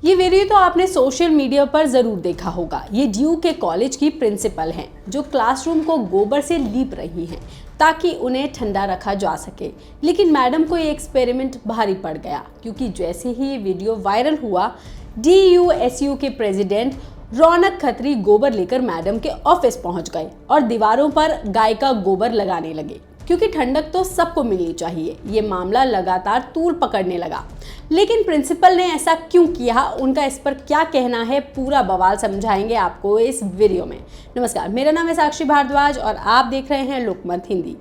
ये वीडियो तो आपने सोशल मीडिया पर जरूर देखा होगा। ये ड्यूक के कॉलेज की प्रिंसिपल हैं जो क्लासरूम को गोबर से लीप रही हैं ताकि उन्हें ठंडा रखा जा सके। लेकिन मैडम को ये एक्सपेरिमेंट भारी पड़ गया, क्योंकि जैसे ही ये वीडियो वायरल हुआ, DUSU के प्रेसिडेंट रौनक खत्री गोबर लेकर मैडम के ऑफिस पहुंच गए और दीवारों पर गाय का गोबर लगाने लगे, क्योंकि ठंडक तो सबको मिलनी चाहिए। ये मामला लगातार तूल पकड़ने लगा। लेकिन प्रिंसिपल ने ऐसा क्यों किया, उनका इस पर क्या कहना है, पूरा बवाल समझाएंगे आपको इस वीडियो में। नमस्कार, मेरा नाम है साक्षी भारद्वाज और आप देख रहे हैं लोकमत हिंदी।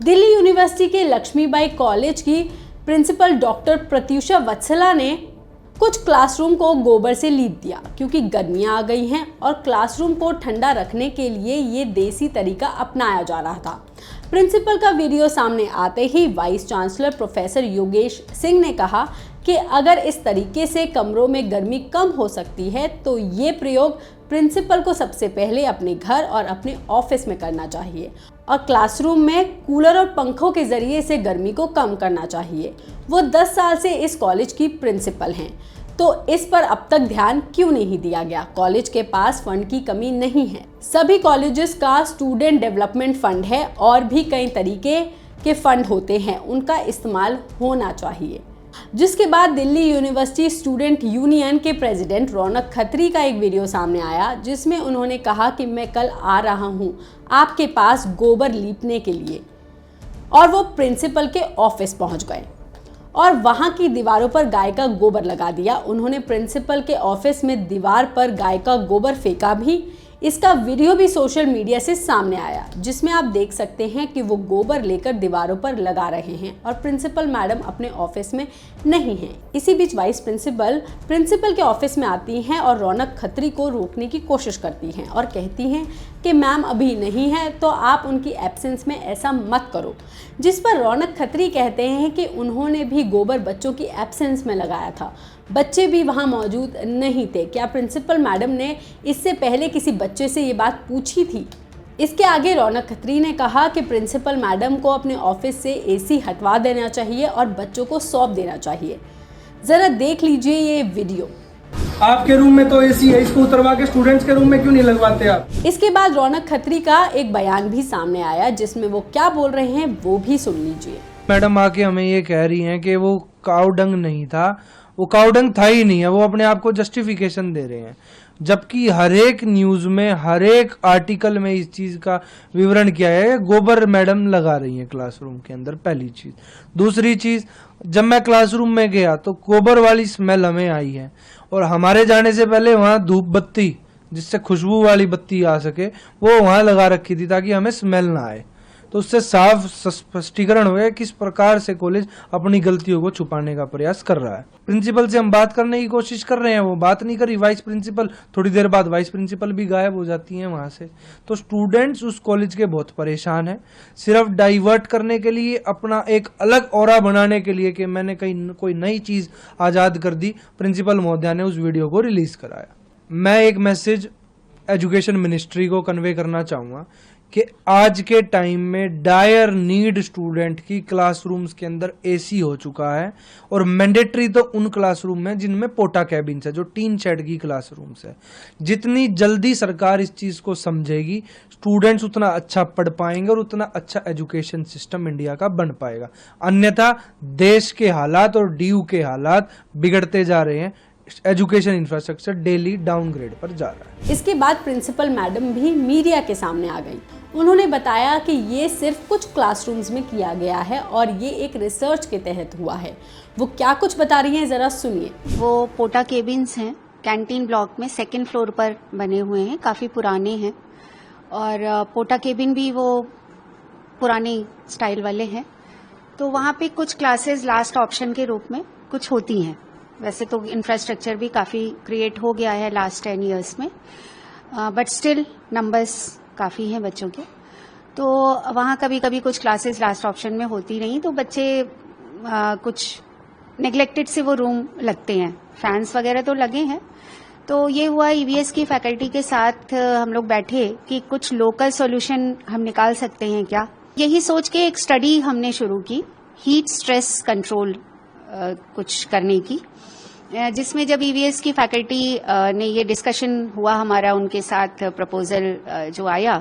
दिल्ली यूनिवर्सिटी के लक्ष्मीबाई कॉलेज की प्रिंसिपल डॉक्टर प्रत्युषा वत्सला ने कुछ क्लासरूम को गोबर से लीप दिया, क्योंकि गर्मियां आ गई हैं और क्लासरूम को ठंडा रखने के लिए ये देसी तरीका अपनाया जा रहा था। प्रिंसिपल का वीडियो सामने आते ही vice chancellor professor Yogesh Singh ने कहा कि अगर इस तरीके से कमरों में गर्मी कम हो सकती है तो ये प्रयोग प्रिंसिपल को सबसे पहले अपने घर और अपने ऑफिस में करना चाहिए और क्लासरूम में कूलर और पंखों के जरिए से गर्मी को कम करना चाहिए। वो 10 साल से इस कॉलेज की प्रिंसिपल हैं, तो इस पर अब तक ध्यान क्यों नहीं दिया गया? कॉलेज के पास फंड की कमी नहीं है। सभी कॉलेजेस का स्टूडेंट डेवलपमेंट फंड है और भी कई तरीके के फंड होते हैं, उनका इस्तेमाल होना चाहिए। जिसके बाद दिल्ली यूनिवर्सिटी स्टूडेंट यूनियन के प्रेसिडेंट रौनक खत्री का एक वीडियो सामने आया, जिसमें उन्होंने कहा कि मैं कल आ रहा हूं आपके पास गोबर लीपने के लिए। और वो प्रिंसिपल के ऑफिस पहुंच गए और वहां की दीवारों पर गाय का गोबर लगा दिया। उन्होंने प्रिंसिपल के ऑफिस में दीवार पर गाय का गोबर फेंका भी। इसका वीडियो भी सोशल मीडिया से सामने आया, जिसमें आप देख सकते हैं कि वो गोबर लेकर दीवारों पर लगा रहे हैं और प्रिंसिपल मैडम अपने ऑफिस में नहीं हैं। इसी बीच वाइस प्रिंसिपल के ऑफिस में आती हैं और रौनक खत्री को रोकने की कोशिश करती हैं और कहती हैं कि मैम अभी नहीं है तो आप उनकी एब्सेंस में ऐसा मत करो। जिस पर रौनक खत्री कहते हैं कि उन्होंने भी गोबर बच्चों की एब्सेंस में लगाया था, बच्चे भी वहां मौजूद नहीं थे। क्या प्रिंसिपल मैडम ने इससे पहले किसी बच्चे से ये बात पूछी थी? इसके आगे रौनक खत्री ने कहा कि प्रिंसिपल मैडम को अपने ऑफिस से AC हटवा देना चाहिए और बच्चों को सौंप देना चाहिए। जरा देख लीजिए ये वीडियो। आपके रूम में तो AC है, इसको उतरवा के स्टूडेंट्स के रूम में क्यों नहीं लगवाते आप? इसके बाद रौनक खत्री का एक बयान भी सामने आया, जिसमें वो क्या बोल रहे हैं वो भी सुन लीजिए। मैडम आके हमें ये कह रही हैं कि वो काउडंग नहीं था, वो काउडंग था ही नहीं है, वो अपने आप को जस्टिफिकेशन दे रहे हैं। जबकि हर एक न्यूज में, हर एक आर्टिकल में इस चीज का विवरण किया है। गोबर मैडम लगा रही हैं क्लासरूम के अंदर, पहली चीज। दूसरी चीज, जब मैं क्लासरूम में गया तो गोबर वाली स्मेल हमें आई है और हमारे जाने से पहले वहां धूप बत्ती, जिससे खुशबू वाली बत्ती आ सके, वो वहां लगा रखी थी ताकि हमें स्मेल ना आए। तो उससे साफ स्पष्टीकरण हुआ किस प्रकार से कॉलेज अपनी गलतियों को छुपाने का प्रयास कर रहा है। प्रिंसिपल से हम बात करने की कोशिश कर रहे हैं, वो बात नहीं करी। वाइस प्रिंसिपल, थोड़ी देर बाद वाइस प्रिंसिपल भी गायब हो जाती हैं वहां से। तो स्टूडेंट्स उस कॉलेज के बहुत परेशान हैं, सिर्फ डाइवर्ट करने के लिए, अपना एक अलग ऑरा बनाने के लिए कि मैंने कोई नई चीज आजाद कर दी। प्रिंसिपल महोदया ने उस वीडियो को रिलीज कराया। मैं एक मैसेज एजुकेशन मिनिस्ट्री को कन्वे करना चाहूंगा कि आज के टाइम में डायर नीड स्टूडेंट की क्लासरूम्स के अंदर AC हो चुका है और मैंडेटरी तो उन क्लासरूम में जिनमें पोटा कैबिन्स है, जो टीन शेड की क्लासरूम्स है। जितनी जल्दी सरकार इस चीज को समझेगी, स्टूडेंट्स उतना अच्छा पढ़ पाएंगे और उतना अच्छा एजुकेशन सिस्टम इंडिया का बन पाएगा। अन्यथा देश के हालात और DU के हालात बिगड़ते जा रहे हैं। एजुकेशन इंफ्रास्ट्रक्चर डेली डाउनग्रेड पर जा रहा है। इसके बाद प्रिंसिपल मैडम भी मीडिया के सामने आ गई। उन्होंने बताया कि ये सिर्फ कुछ क्लासरूम्स में किया गया है और ये एक रिसर्च के तहत हुआ है। वो क्या कुछ बता रही हैं, जरा सुनिए। वो पोटा केबिन्स हैं, कैंटीन ब्लॉक में 2nd फ्लोर पर बने हुए हैं, काफी पुराने हैं और पोटा केबिन भी वो पुराने स्टाइल वाले हैं। तो वहाँ पे कुछ क्लासेस लास्ट ऑप्शन के रूप में कुछ होती हैं। वैसे तो इंफ्रास्ट्रक्चर भी काफ़ी क्रिएट हो गया है लास्ट 10 ईयर्स में, बट स्टिल नंबर्स काफ़ी हैं बच्चों के। तो वहाँ कभी कभी कुछ क्लासेस लास्ट ऑप्शन में होती नहीं, तो बच्चे कुछ नेग्लेक्टेड से वो रूम लगते हैं। फैंस वगैरह तो लगे हैं। तो ये हुआ EVS की फैकल्टी के साथ हम लोग बैठे कि कुछ लोकल सॉल्यूशन हम निकाल सकते हैं क्या। यही सोच के एक स्टडी हमने शुरू की, हीट स्ट्रेस कंट्रोल कुछ करने की। जिसमें जब ईवीएस की फैकल्टी ने ये डिस्कशन हुआ हमारा उनके साथ प्रपोजल जो आया,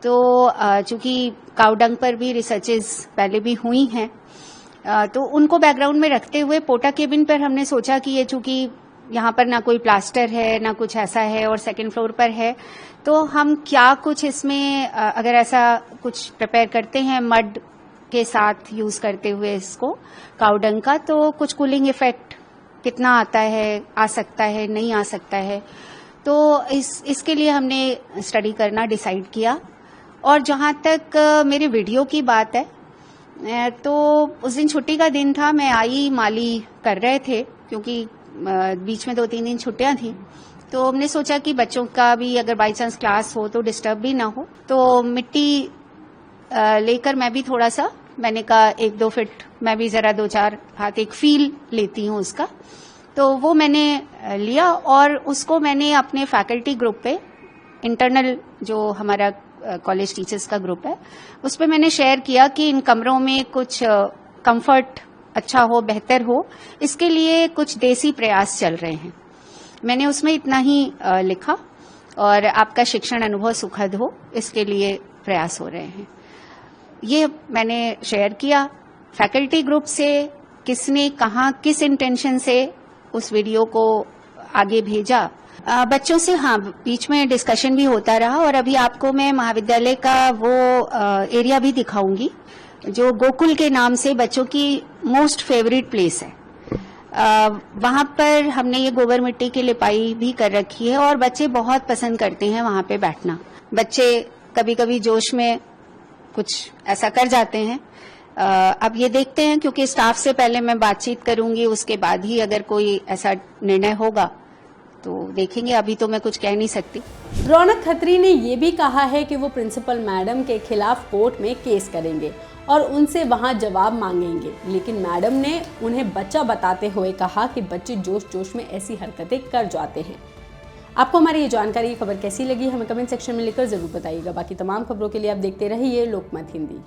तो चूंकि काउडंग पर भी रिसर्चेस पहले भी हुई हैं, तो उनको बैकग्राउंड में रखते हुए पोटा केबिन पर हमने सोचा कि ये चूंकि यहाँ पर ना कोई प्लास्टर है ना कुछ ऐसा है और सेकंड फ्लोर पर है, तो हम क्या कुछ इसमें अगर ऐसा कुछ प्रिपेयर करते हैं मड के साथ यूज करते हुए इसको काउडंग का, तो कुछ कूलिंग इफेक्ट कितना आता है, आ सकता है, नहीं आ सकता है। तो इसके लिए हमने स्टडी करना डिसाइड किया। और जहाँ तक मेरे वीडियो की बात है, तो उस दिन छुट्टी का दिन था, मैं आई माली कर रहे थे क्योंकि बीच में 2-3 दिन छुट्टियां थी, तो हमने सोचा कि बच्चों का भी अगर बाई चांस क्लास हो तो डिस्टर्ब भी ना हो, तो मिट्टी लेकर मैं भी थोड़ा सा, मैंने कहा 1-2 फीट मैं भी जरा 2-4 हाथ एक फील लेती हूँ उसका, तो वो मैंने लिया और उसको मैंने अपने फैकल्टी ग्रुप पे, इंटरनल जो हमारा कॉलेज टीचर्स का ग्रुप है, उस पर मैंने शेयर किया कि इन कमरों में कुछ कंफर्ट अच्छा हो, बेहतर हो, इसके लिए कुछ देसी प्रयास चल रहे हैं। मैंने उसमें इतना ही लिखा, और आपका शिक्षण अनुभव सुखद हो, इसके लिए प्रयास हो रहे हैं। ये मैंने शेयर किया। फैकल्टी ग्रुप से किसने कहाँ किस इंटेंशन से उस वीडियो को आगे भेजा, बच्चों से हाँ बीच में डिस्कशन भी होता रहा। और अभी आपको मैं महाविद्यालय का वो एरिया भी दिखाऊंगी जो गोकुल के नाम से बच्चों की मोस्ट फेवरेट प्लेस है। वहां पर हमने ये गोबर मिट्टी की लिपाई भी कर रखी है और बच्चे बहुत पसंद करते हैं वहां पे बैठना। बच्चे कभी कभी जोश में कुछ ऐसा कर जाते हैं। अब ये देखते हैं, क्योंकि स्टाफ से पहले मैं बातचीत करूंगी, उसके बाद ही अगर कोई ऐसा निर्णय होगा तो देखेंगे। अभी तो मैं कुछ कह नहीं सकती। रौनक खत्री ने ये भी कहा है कि वो प्रिंसिपल मैडम के खिलाफ कोर्ट में केस करेंगे और उनसे वहां जवाब मांगेंगे, लेकिन मैडम ने उन्हें बच्चा बताते हुए कहा कि बच्चे जोश जोश में ऐसी हरकतें कर जाते हैं। आपको हमारी ये जानकारी, खबर कैसी लगी, हमें कमेंट सेक्शन में लिखकर जरूर बताइएगा। बाकी तमाम खबरों के लिए आप देखते रहिए लोकमत हिंदी।